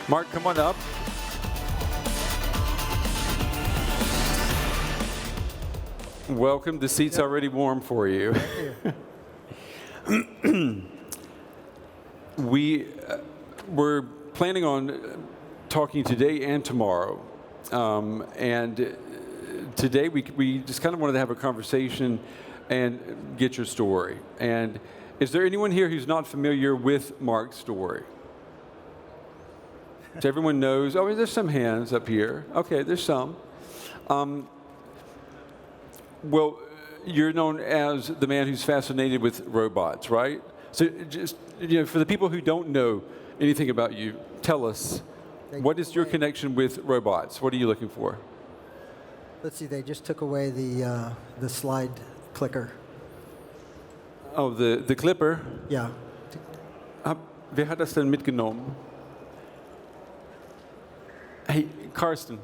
Marc, come on up. Welcome. The seat's already warm for you. We're planning on talking today and tomorrow. And today we just kind of wanted to have a conversation and get your story. And is there anyone here who's not familiar with Marc's story? So everyone knows. Oh, there's some hands up here. Okay, there's some. Well, you're known as the man who's fascinated with robots, right? So just, for the people who don't know anything about you, tell us, what is your connection with robots? What are you looking for? Let's see, they just took away the slide clicker. Oh, the clipper? Yeah. Wer hat das denn mitgenommen? Hey, Carsten.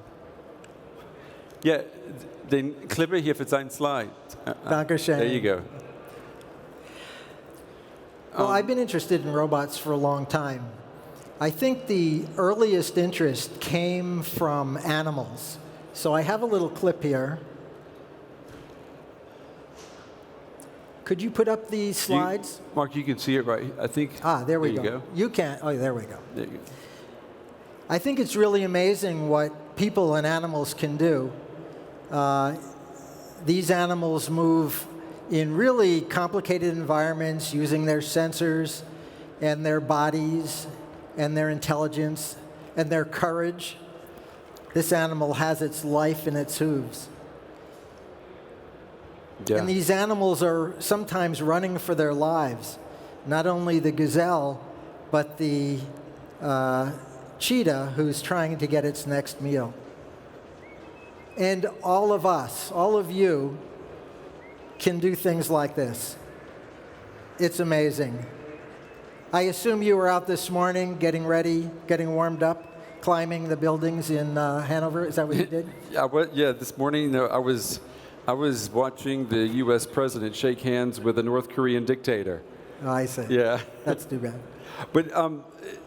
Ja, den Clipper hier für seinen Slide. Dankeschön. There you go. Well, I've been interested in robots for a long time. I think the earliest interest came from animals. So I have a little clip here. Could you put up the slides? Marc, you can see it right. I think. There we go. go. You can't. Oh, there we go. There you go. I think it's really amazing what people and animals can do. These animals move in really complicated environments using their sensors and their bodies and their intelligence and their courage. This animal has its life in its hooves. Yeah. And these animals are sometimes running for their lives. Not only the gazelle, but the cheetah who's trying to get its next meal. And all of us, all of you, can do things like this. It's amazing. I assume you were out this morning getting ready, getting warmed up, climbing the buildings in Hanover. Is that what you did? Yeah, this morning I was watching the U.S. president shake hands with a North Korean dictator. Oh, I see. Yeah. That's too bad. But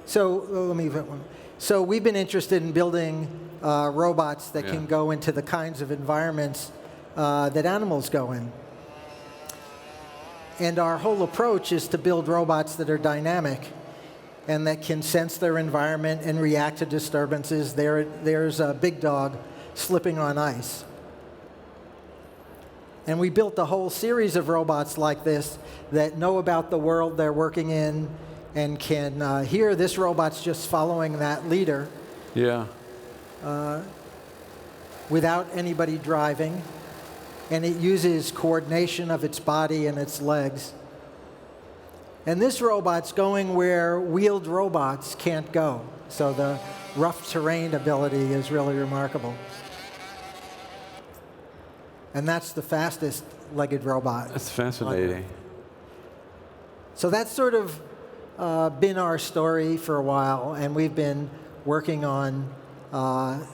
So let me put one. So we've been interested in building robots that can go into the kinds of environments that animals go in. And our whole approach is to build robots that are dynamic and that can sense their environment and react to disturbances. There's a big dog slipping on ice. And we built a whole series of robots like this that know about the world they're working in and can hear this robot's just following that leader. Yeah. Without anybody driving. And it uses coordination of its body and its legs. And this robot's going where wheeled robots can't go. So the rough terrain ability is really remarkable. And that's the fastest legged robot. That's fascinating. So that's sort of been our story for a while, and we've been working on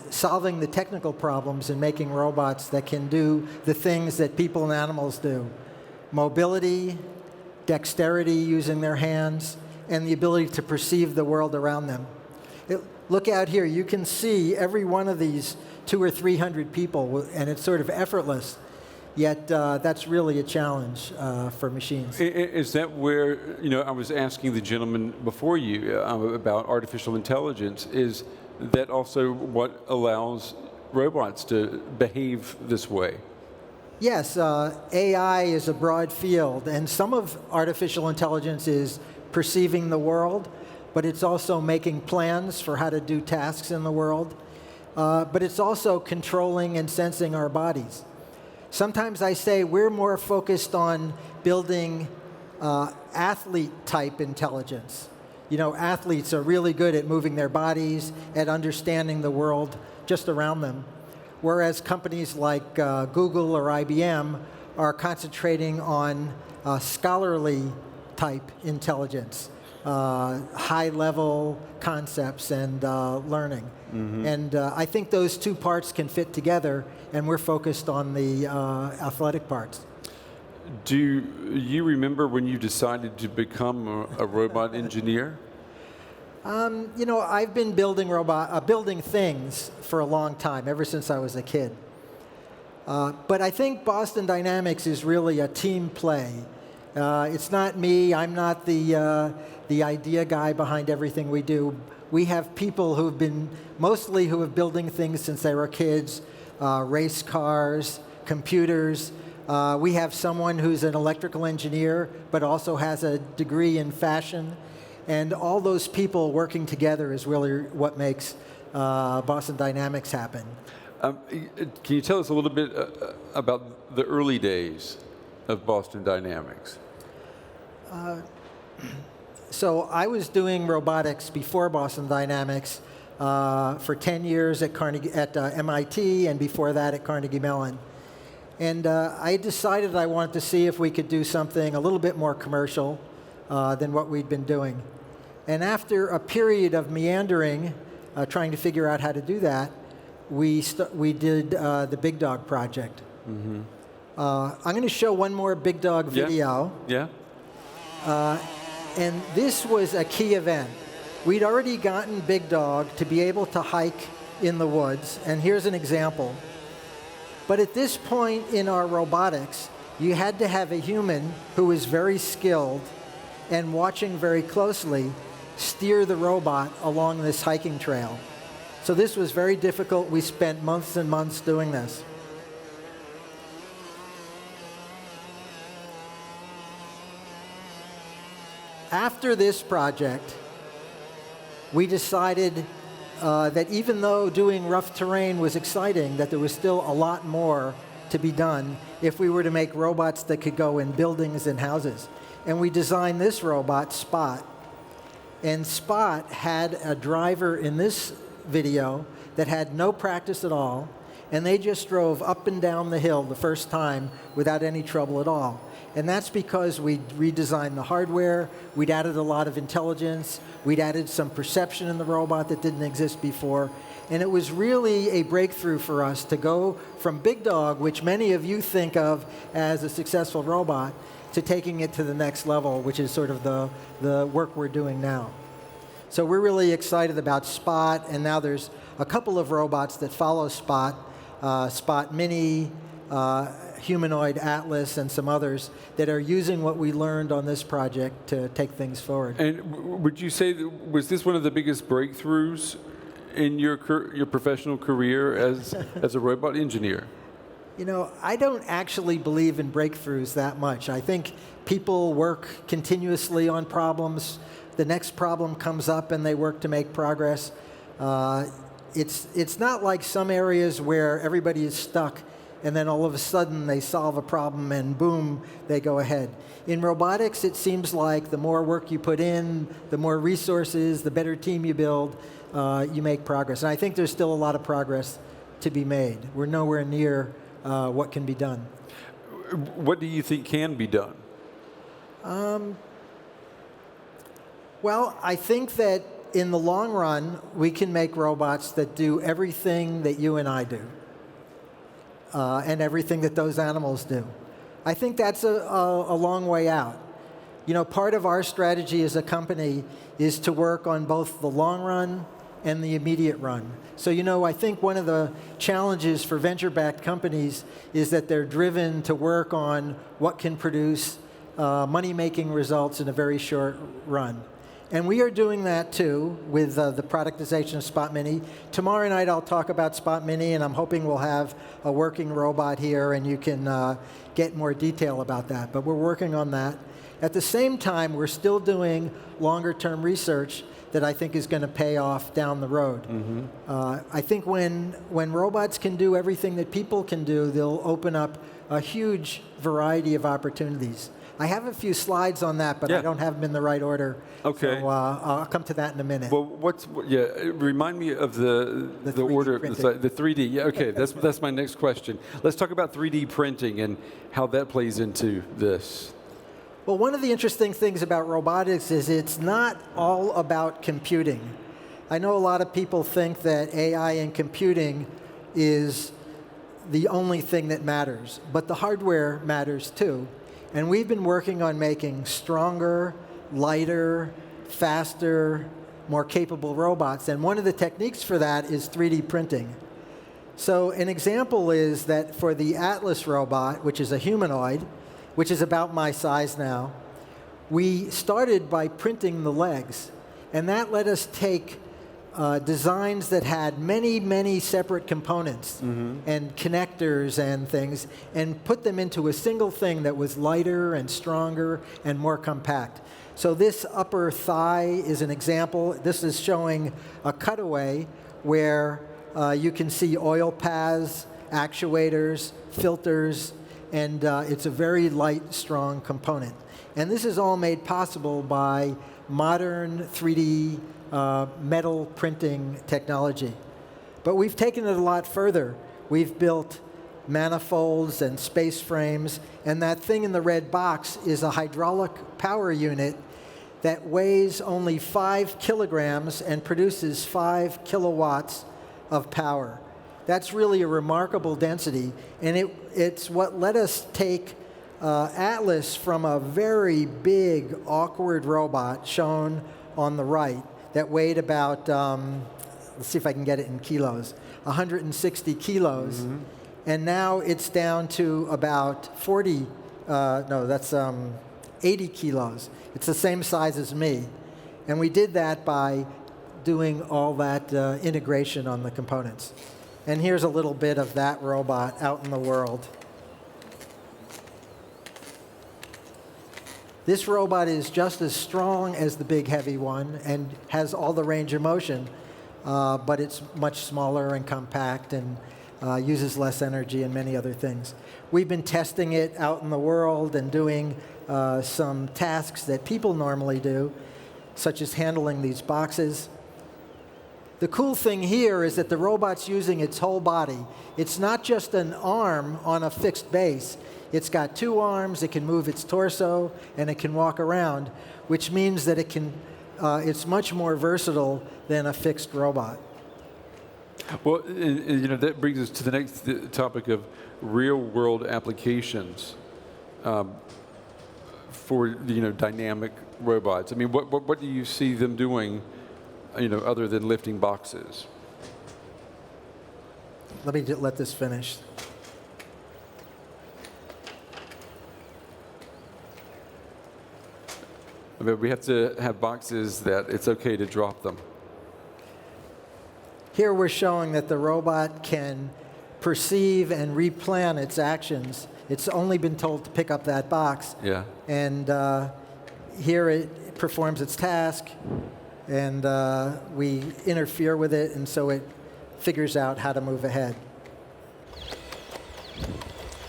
solving the technical problems and making robots that can do the things that people and animals do. Mobility, dexterity using their hands, and the ability to perceive the world around them. Look out here, you can see every one of these 200 or 300 people, and it's sort of effortless. Yet that's really a challenge for machines. Is that where, I was asking the gentleman before you about artificial intelligence, is that also what allows robots to behave this way? Yes, AI is a broad field, and some of artificial intelligence is perceiving the world, but it's also making plans for how to do tasks in the world. But it's also controlling and sensing our bodies. Sometimes I say we're more focused on building athlete-type intelligence. Athletes are really good at moving their bodies, at understanding the world just around them, whereas companies like Google or IBM are concentrating on scholarly-type intelligence, high-level concepts and learning. Mm-hmm. And I think those two parts can fit together, and we're focused on the athletic parts. Do you remember when you decided to become a robot engineer? You know, I've been building things for a long time, ever since I was a kid. But I think Boston Dynamics is really a team play. It's not me. I'm not the idea guy behind everything we do. We have people who have building things since they were kids, race cars, computers. We have someone who's an electrical engineer, but also has a degree in fashion. And all those people working together is really what makes Boston Dynamics happen. Can you tell us a little bit about the early days of Boston Dynamics? So I was doing robotics before Boston Dynamics for 10 years at MIT, and before that at Carnegie Mellon. And I decided I wanted to see if we could do something a little bit more commercial than what we'd been doing. And after a period of meandering, trying to figure out how to do that, we did the Big Dog project. Mm-hmm. I'm going to show one more Big Dog video. Yeah. And this was a key event. We'd already gotten Big Dog to be able to hike in the woods, and here's an example. But at this point in our robotics, you had to have a human who was very skilled and watching very closely steer the robot along this hiking trail. So this was very difficult. We spent months and months doing this. After this project, we decided that even though doing rough terrain was exciting, that there was still a lot more to be done if we were to make robots that could go in buildings and houses. And we designed this robot, Spot. And Spot had a driver in this video that had no practice at all, and they just drove up and down the hill the first time without any trouble at all. And that's because we redesigned the hardware, we'd added a lot of intelligence, we'd added some perception in the robot that didn't exist before, and it was really a breakthrough for us to go from Big Dog, which many of you think of as a successful robot, to taking it to the next level, which is sort of the work we're doing now. So we're really excited about Spot, and now there's a couple of robots that follow Spot, Spot Mini, Humanoid Atlas, and some others that are using what we learned on this project to take things forward. And would you say, was this one of the biggest breakthroughs in your professional career as a robot engineer? You know, I don't actually believe in breakthroughs that much. I think people work continuously on problems. The next problem comes up and they work to make progress. It's not like some areas where everybody is stuck and then all of a sudden they solve a problem and boom, they go ahead. In robotics, it seems like the more work you put in, the more resources, the better team you build, you make progress. And I think there's still a lot of progress to be made. We're nowhere near what can be done. What do you think can be done? Well, I think that in the long run, we can make robots that do everything that you and I do, and everything that those animals do. I think that's a long way out. You know, part of our strategy as a company is to work on both the long run and the immediate run. So, you know, I think one of the challenges for venture-backed companies is that they're driven to work on what can produce money-making results in a very short run. And we are doing that, too, with the productization of Spot Mini. Tomorrow night, I'll talk about Spot Mini, and I'm hoping we'll have a working robot here, and you can get more detail about that. But we're working on that. At the same time, we're still doing longer-term research that I think is going to pay off down the road. Mm-hmm. I think when robots can do everything that people can do, they'll open up a huge variety of opportunities. I have a few slides on that, but I don't have them in the right order. Okay. So I'll come to that in a minute. Well, remind me of the order, the 3D. Yeah, okay, that's my next question. Let's talk about 3D printing and how that plays into this. Well, one of the interesting things about robotics is it's not all about computing. I know a lot of people think that AI and computing is the only thing that matters, but the hardware matters too. And we've been working on making stronger, lighter, faster, more capable robots. And one of the techniques for that is 3D printing. So an example is that for the Atlas robot, which is a humanoid, which is about my size now, we started by printing the legs. And that let us take designs that had many, many separate components and connectors and things, and put them into a single thing that was lighter and stronger and more compact. So this upper thigh is an example. This is showing a cutaway where you can see oil paths, actuators, filters, and it's a very light, strong component. And this is all made possible by modern 3D metal printing technology. But we've taken it a lot further. We've built manifolds and space frames, and that thing in the red box is a hydraulic power unit that weighs only 5 kilograms and produces 5 kilowatts of power. That's really a remarkable density, and it's what let us take Atlas from a very big, awkward robot shown on the right that weighed about, let's see if I can get it in kilos, 160 kilos. And now it's down to about 80 kilos. It's the same size as me. And we did that by doing all that integration on the components. And here's a little bit of that robot out in the world. This robot is just as strong as the big heavy one and has all the range of motion, but it's much smaller and compact and uses less energy and many other things. We've been testing it out in the world and doing some tasks that people normally do, such as handling these boxes. The cool thing here is that the robot's using its whole body. It's not just an arm on a fixed base. It's got 2 arms, it can move its torso, and it can walk around, which means that it's much more versatile than a fixed robot. Well, that brings us to the next topic of real-world applications for dynamic robots. I mean, what do you see them doing, other than lifting boxes? Let me let this finish. I mean, we have to have boxes that it's okay to drop them. Here we're showing that the robot can perceive and replan its actions. It's only been told to pick up that box. Yeah. And here it performs its task, and we interfere with it, and so it figures out how to move ahead.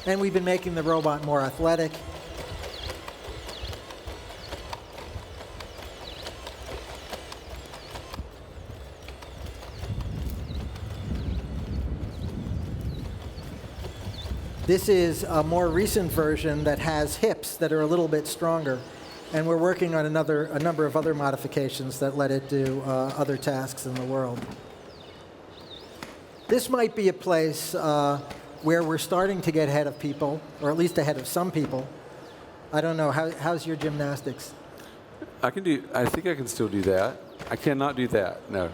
And we've been making the robot more athletic. This is a more recent version that has hips that are a little bit stronger. And we're working on a number of other modifications that let it do other tasks in the world. This might be a place where we're starting to get ahead of people, or at least ahead of some people. I don't know, how's your gymnastics? I think I can still do that. I cannot do that, no.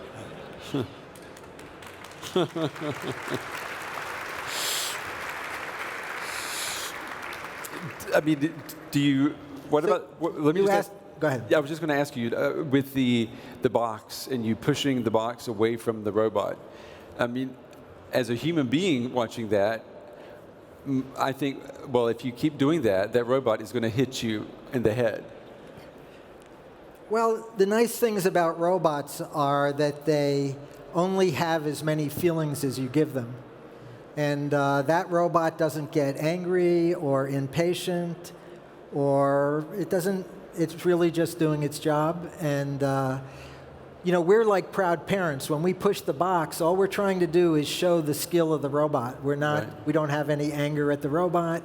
I mean, do you? What about? Let me just ask. Go ahead. Yeah, I was just going to ask you with the box and you pushing the box away from the robot. I mean, as a human being watching that, I think, well, if you keep doing that, that robot is going to hit you in the head. Well, the nice things about robots are that they only have as many feelings as you give them. And that robot doesn't get angry or impatient, or it's really just doing its job. And, we're like proud parents. When we push the box, all we're trying to do is show the skill of the robot. We don't have any anger at the robot.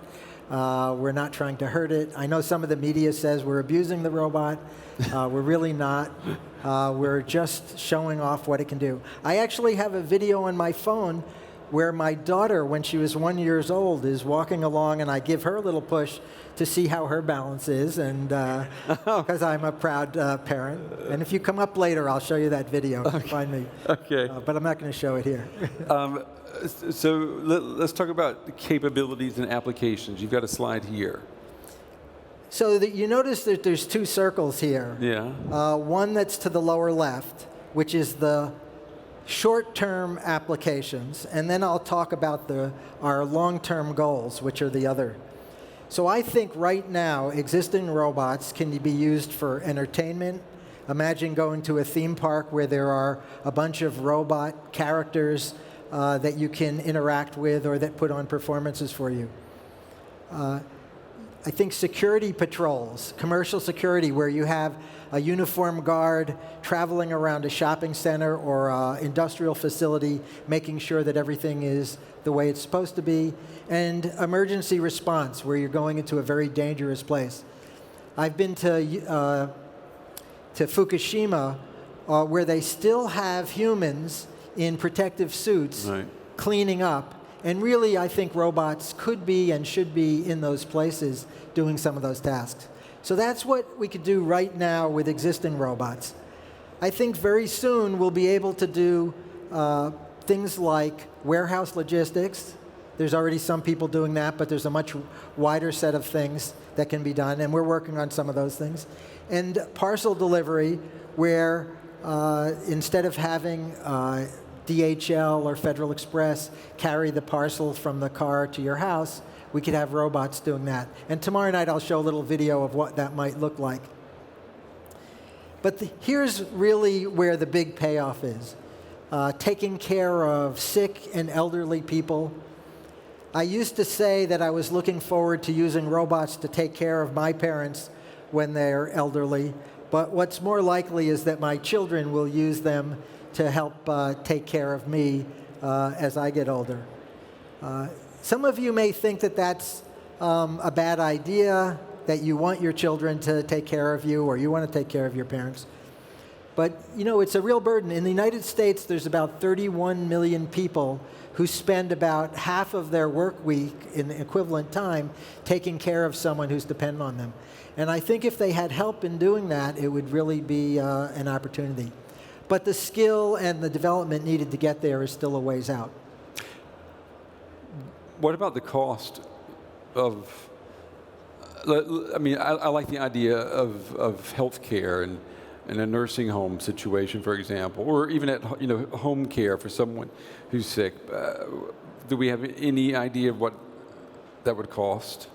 We're not trying to hurt it. I know some of the media says we're abusing the robot. We're really not. We're just showing off what it can do. I actually have a video on my phone where my daughter, when she was 1 year old, is walking along, and I give her a little push to see how her balance is, and because I'm a proud parent. And if you come up later, I'll show you that video. You can find me. Okay. But I'm not going to show it here. So let's talk about the capabilities and applications. You've got a slide here. So you notice that there's two circles here. Yeah. One that's to the lower left, which is the short-term applications, and then I'll talk about our long-term goals, which are the other. So I think right now, existing robots can be used for entertainment. Imagine going to a theme park where there are a bunch of robot characters that you can interact with or that put on performances for you. I think security patrols, commercial security, where you have a uniformed guard traveling around a shopping center or an industrial facility, making sure that everything is the way it's supposed to be, and emergency response, where you're going into a very dangerous place. I've been to Fukushima, where they still have humans in protective suits cleaning up. And really, I think robots could be and should be in those places doing some of those tasks. So that's what we could do right now with existing robots. I think very soon we'll be able to do things like warehouse logistics. There's already some people doing that, but there's a much wider set of things that can be done, and we're working on some of those things. And parcel delivery, where instead of having DHL or Federal Express carry the parcel from the car to your house, we could have robots doing that. And tomorrow night I'll show a little video of what that might look like. But here's really where the big payoff is. Taking care of sick and elderly people. I used to say that I was looking forward to using robots to take care of my parents when they're elderly, but what's more likely is that my children will use them to help take care of me as I get older. Some of you may think that that's a bad idea, that you want your children to take care of you, or you want to take care of your parents. But you know, it's a real burden. In the United States, there's about 31 million people who spend about half of their work week in the equivalent time taking care of someone who's dependent on them. And I think if they had help in doing that, it would really be an opportunity. But the skill and the development needed to get there is still a ways out. What about the cost of, I mean, I like the idea of healthcare and in a nursing home situation, for example, or even at home care for someone who's sick. Do we have any idea of what that would cost?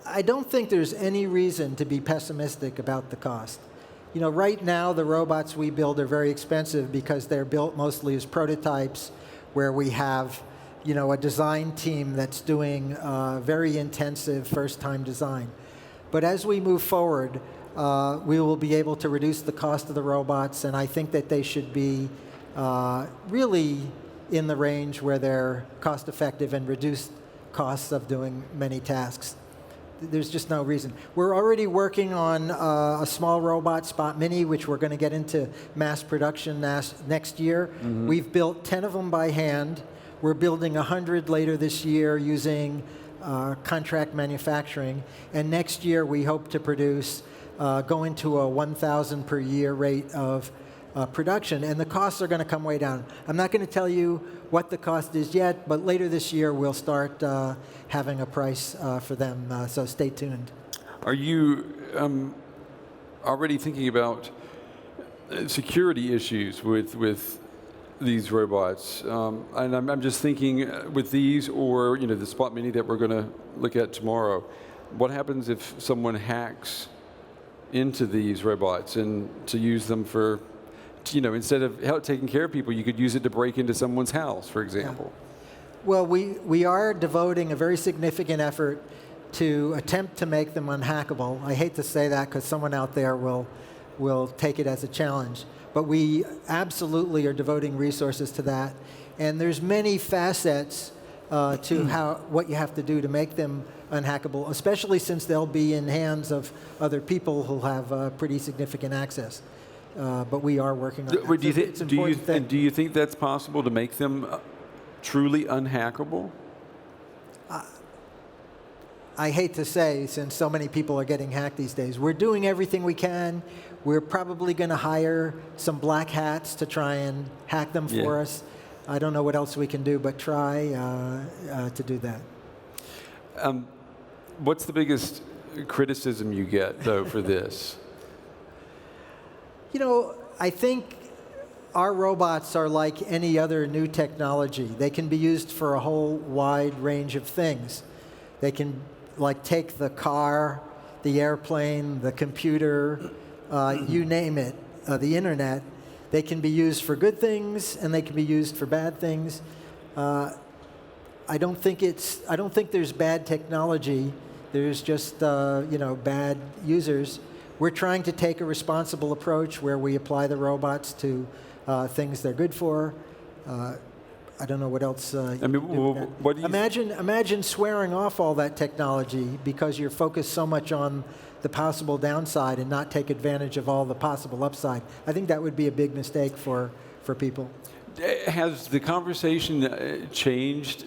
I don't think there's any reason to be pessimistic about the cost. You know, right now the robots we build are very expensive because they're built mostly as prototypes, where we have a design team that's doing very intensive first-time design. But as we move forward, we will be able to reduce the cost of the robots, and I think that they should be really in the range where they're cost-effective and reduce costs of doing many tasks. There's just no reason. We're already working on a small robot, Spot Mini, which we're going to get into mass production next year. Mm-hmm. We've built 10 of them by hand. We're building 100 later this year using contract manufacturing. And next year we hope to produce, go into a 1,000 per year rate of production. And the costs are going to come way down. I'm not going to tell you what the cost is yet, but later this year we'll start having a price for them, so stay tuned. Are you already thinking about security issues with these robots? And I'm just thinking with these, or the Spot Mini that we're going to look at tomorrow, what happens if someone hacks into these robots and to use them for, instead of taking care of people, you could use it to break into someone's house, for example. Yeah. Well, we are devoting a very significant effort to attempt to make them unhackable. I hate to say that because someone out there will take it as a challenge. But we absolutely are devoting resources to that. And there's many facets to what you have to do to make them unhackable, especially since they'll be in hands of other people who have pretty significant access. But we are working on that. Do you think that's possible to make them truly unhackable? I hate to say, since so many people are getting hacked these days, we're doing everything we can. We're probably going to hire some black hats to try and hack them for us. I don't know what else we can do but try to do that. What's the biggest criticism you get, though, for this? You know, I think our robots are like any other new technology. They can be used for a whole wide range of things. They can take the car, the airplane, the computer, you name it, the internet. They can be used for good things and they can be used for bad things. I don't think there's bad technology. There's just bad users. We're trying to take a responsible approach where we apply the robots to things they're good for. I don't know what else. What do you imagine swearing off all that technology because you're focused so much on the possible downside and not take advantage of all the possible upside. I think that would be a big mistake for people. Has the conversation changed,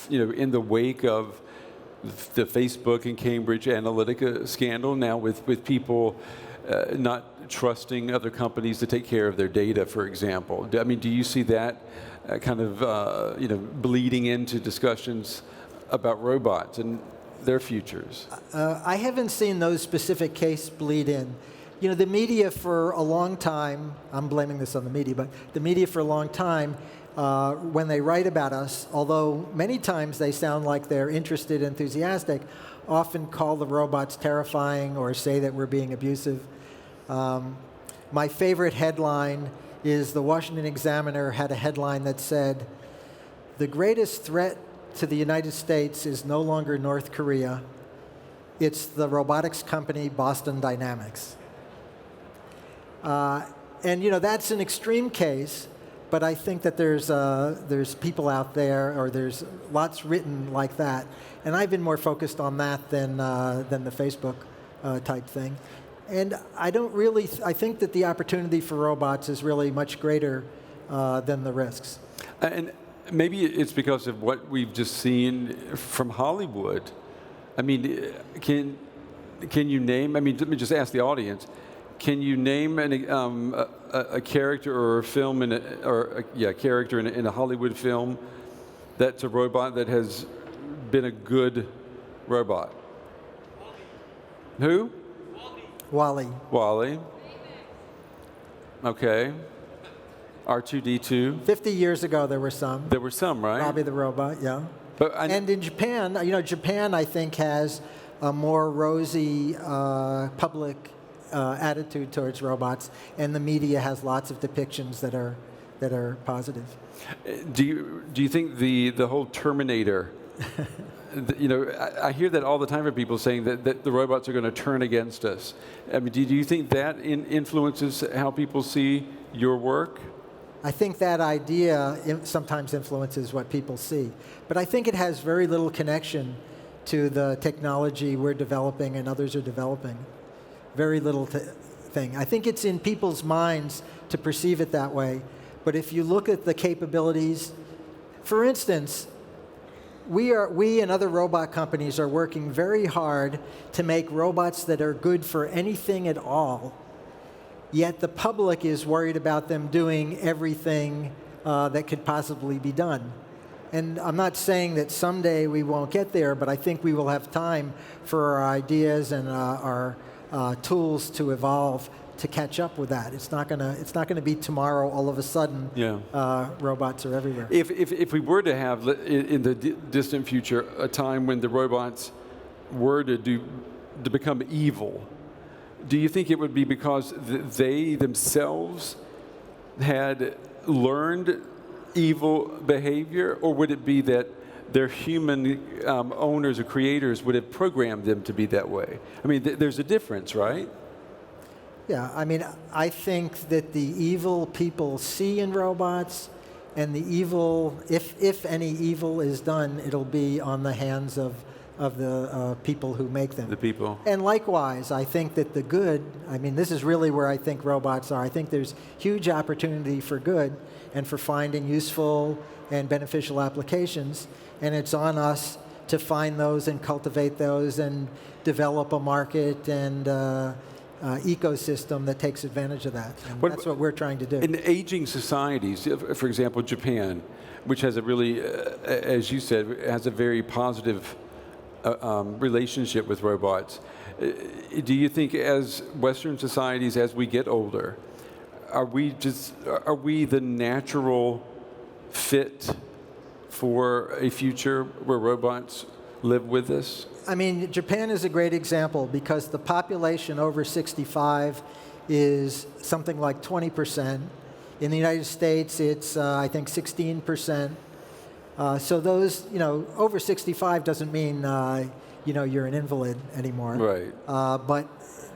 in the wake of the Facebook and Cambridge Analytica scandal now with people not trusting other companies to take care of their data, for example? I mean, do you see that kind of bleeding into discussions about robots and their futures? I haven't seen those specific cases bleed in. You know, the media for a long time, I'm blaming this on the media, but the media for a long time, when they write about us, although many times they sound like they're interested, enthusiastic, often call the robots terrifying or say that we're being abusive. My favorite headline is the Washington Examiner had a headline that said, "The greatest threat to the United States is no longer North Korea. It's the robotics company Boston Dynamics." And that's an extreme case, but I think that there's people out there, or there's lots written like that. And I've been more focused on that than the Facebook type thing. And I think that the opportunity for robots is really much greater than the risks. And maybe it's because of what we've just seen from Hollywood. I mean, can you name? I mean, let me just ask the audience. Can you name a character or a film character in a Hollywood film that's a robot that has been a good robot? Who? Wally. Wally. Okay. R2-D2. 50 years ago, there were some. There were some, right? Robbie the Robot, yeah. And in Japan, Japan, I think, has a more rosy public attitude towards robots, and the media has lots of depictions that are positive. Do you think the whole Terminator? I hear that all the time from people saying that the robots are going to turn against us. I mean, do you think that influences how people see your work? I think that idea sometimes influences what people see. But I think it has very little connection to the technology we're developing and others are developing. Very little thing. I think it's in people's minds to perceive it that way. But if you look at the capabilities, for instance, we and other robot companies are working very hard to make robots that are good for anything at all. Yet the public is worried about them doing everything that could possibly be done. And I'm not saying that someday we won't get there, but I think we will have time for our ideas and our tools to evolve to catch up with that. It's not gonna be tomorrow. All of a sudden, robots are everywhere. If we were to have in the distant future a time when the robots were to become evil, do you think it would be because they themselves had learned evil behavior, or would it be that their human owners or creators would have programmed them to be that way? I mean, there's a difference, right? Yeah, I mean, I think that the evil people see in robots, and the evil, if any evil is done, it'll be on the hands of of the people who make them. The people. And likewise, I think that the good, I mean, this is really where I think robots are. I think there's huge opportunity for good and for finding useful and beneficial applications. And it's on us to find those and cultivate those and develop a market and ecosystem that takes advantage of that. And that's what we're trying to do. In aging societies, for example, Japan, which has a really, as you said, has a very positive relationship with robots. Do you think as Western societies, as we get older, are we the natural fit for a future where robots live with us? I mean, Japan is a great example because the population over 65 is something like 20%. In the United States, it's, I think, 16%. So those, over 65 doesn't mean, you're an invalid anymore. Right. But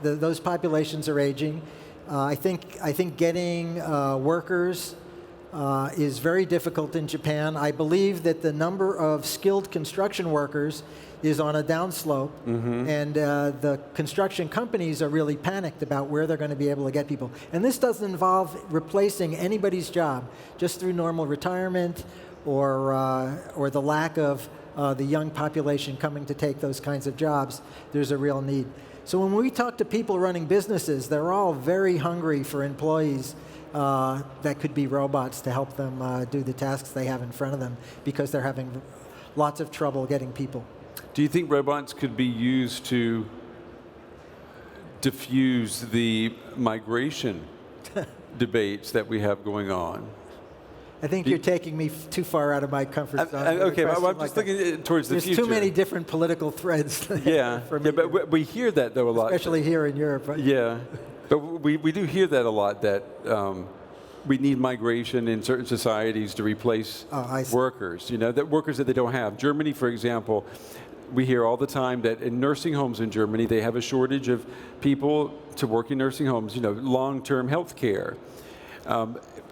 those populations are aging. I think getting workers is very difficult in Japan. I believe that the number of skilled construction workers is on a downslope, and the construction companies are really panicked about where they're going to be able to get people. And this doesn't involve replacing anybody's job, just through normal retirement or the lack of the young population coming to take those kinds of jobs. There's a real need. So when we talk to people running businesses, they're all very hungry for employees that could be robots to help them do the tasks they have in front of them because they're having lots of trouble getting people. Do you think robots could be used to diffuse the migration debates that we have going on? I think you're taking me too far out of my comfort zone. Okay, but I'm just looking towards the future. There's too many different political threads. Yeah, for me but we hear that though a lot. Especially here in Europe. Right? Yeah, but we do hear that a lot, that we need migration in certain societies to replace workers, that workers that they don't have. Germany, for example, we hear all the time that in nursing homes in Germany, they have a shortage of people to work in nursing homes, long-term health care.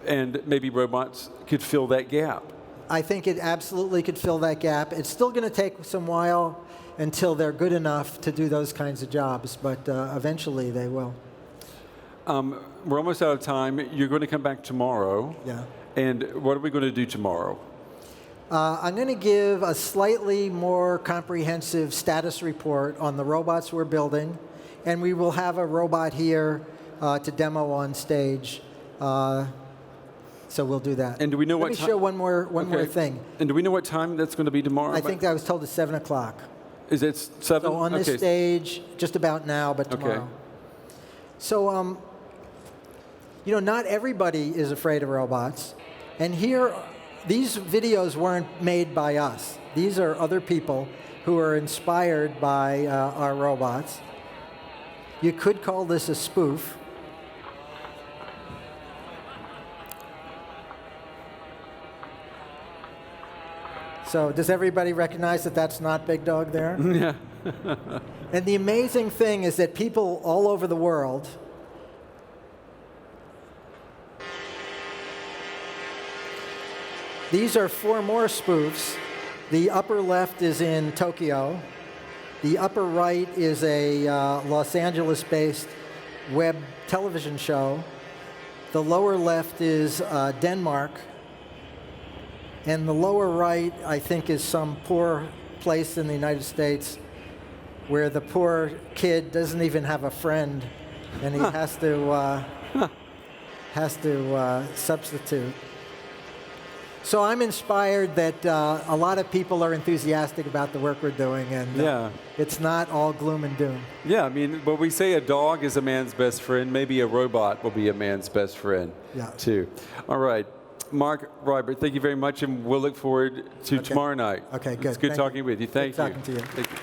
And maybe robots could fill that gap. I think it absolutely could fill that gap. It's still going to take some while until they're good enough to do those kinds of jobs, but eventually they will. We're almost out of time. You're going to come back tomorrow. Yeah. And what are we going to do tomorrow? I'm going to give a slightly more comprehensive status report on the robots we're building, and we will have a robot here to demo on stage. So we'll do that. And do we know what time? Let me show one more thing. And do we know what time that's going to be tomorrow? I think I was told it's 7 o'clock. Is it 7? So on this stage, just about now, but tomorrow. Okay. So, not everybody is afraid of robots. And here, these videos weren't made by us. These are other people who are inspired by our robots. You could call this a spoof. So does everybody recognize that that's not Big Dog there? Yeah. And the amazing thing is that people all over the world these are 4 more spoofs. The upper left is in Tokyo. The upper right is a Los Angeles-based web television show. The lower left is Denmark. And the lower right, I think, is some poor place in the United States where the poor kid doesn't even have a friend, and he has to substitute. So I'm inspired that a lot of people are enthusiastic about the work we're doing, and it's not all gloom and doom. Yeah, I mean, when we say a dog is a man's best friend, maybe a robot will be a man's best friend, too. All right. Marc Raibert, thank you very much, and we'll look forward to tomorrow night. Okay, good. It's good talking with you. Thank you. Good talking to you. Thank you.